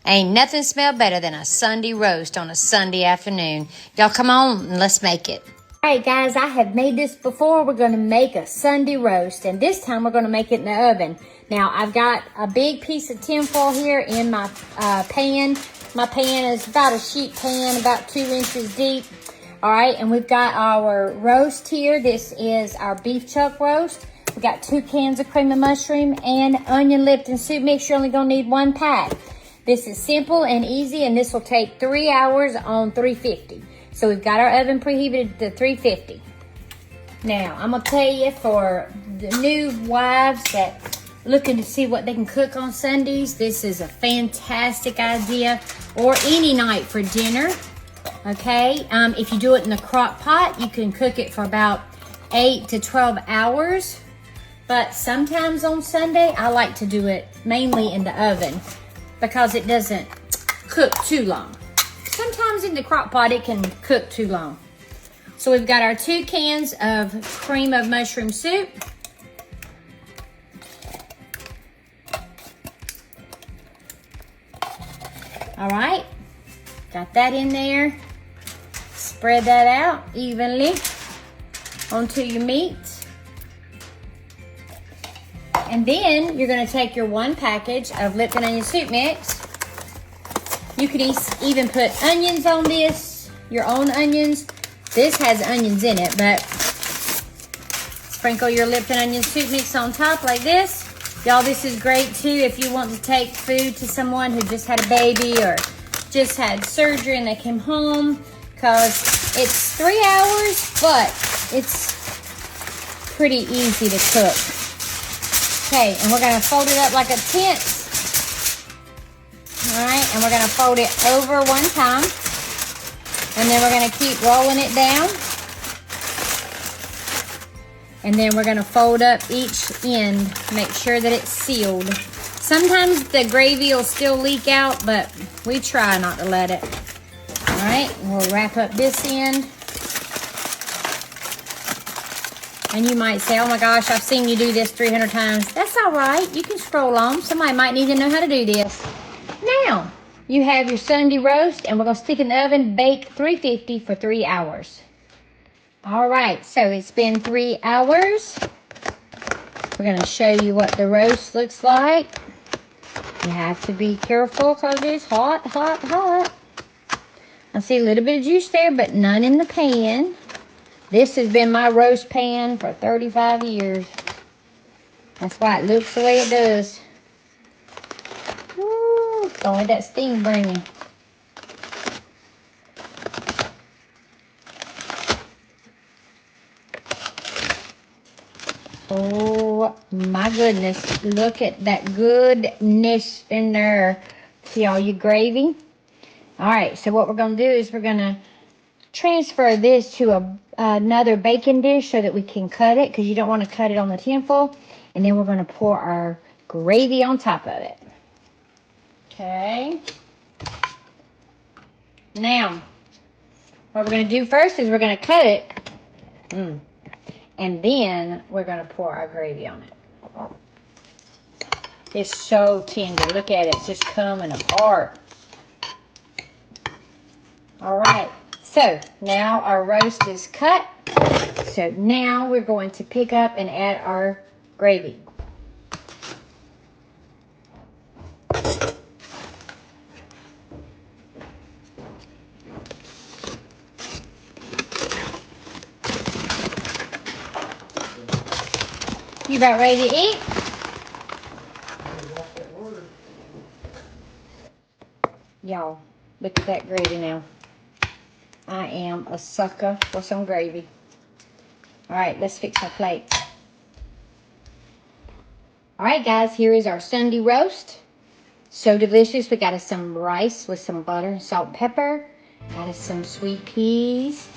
Ain't nothing smell better than a Sunday roast on a Sunday afternoon. Y'all come on and let's make it. All right, guys, I have made this before. We're going to make a Sunday roast, and this time we're going to make it in the oven. Now, I've got a big piece of tinfoil here in my pan. My pan is about a sheet pan, about 2 inches deep. All right, and we've got our roast here. This is our beef chuck roast. We got 2 cans of cream of mushroom and onion Lipton soup mix. You're only going to need 1 pack. This is simple and easy, and this will take 3 hours on 350. So we've got our oven preheated to 350. Now, I'm going to tell you, for the new wives that looking to see what they can cook on Sundays, this is a fantastic idea, or any night for dinner, okay? If you do it in the crock pot, you can cook it for about 8 to 12 hours. But sometimes on Sunday, I like to do it mainly in the oven, because it doesn't cook too long. Sometimes in the crock pot it can cook too long. So we've got our 2 cans of cream of mushroom soup. All right, got that in there. Spread that out evenly onto your meat. And then you're going to take your 1 package of Lipton onion soup mix. You could even put onions on this, your own onions. This has onions in it, but sprinkle your Lipton onion soup mix on top like this. Y'all, this is great too if you want to take food to someone who just had a baby or just had surgery and they came home, because it's 3 hours, but it's pretty easy to cook. Okay, and we're going to fold it up like a tent. All right, and we're going to fold it over 1 time. And then we're going to keep rolling it down. And then we're going to fold up each end. Make sure that it's sealed. Sometimes the gravy will still leak out, but we try not to let it. All right, we'll wrap up this end. And you might say, oh my gosh, I've seen you do this 300 times. That's all right. You can scroll on. Somebody might need to know how to do this. Now, you have your Sunday roast, and we're going to stick in the oven, bake 350 for 3 hours. All right, so it's been 3 hours. We're going to show you what the roast looks like. You have to be careful because it's hot, hot, hot. I see a little bit of juice there, but none in the pan. This has been my roast pan for 35 years. That's why it looks the way it does. Woo, don't let that steam burn you. Oh my goodness, look at that goodness in there. See all your gravy? All right, so what we're going to do is we're going to transfer this to another baking dish so that we can cut it, because you don't want to cut it on the tinfoil. And then we're going to pour our gravy on top of it. Okay. Now, what we're going to do first is we're going to cut it. And then we're going to pour our gravy on it. It's so tender. Look at it. It's just coming apart. All right. So now our roast is cut. So now we're going to pick up and add our gravy. You about ready to eat? Y'all, look at that gravy now. I am a sucker for some gravy. All right, let's fix our plate. All right, guys, here is our Sunday roast. So delicious. We got us some rice with some butter and salt and pepper. Got us some sweet peas.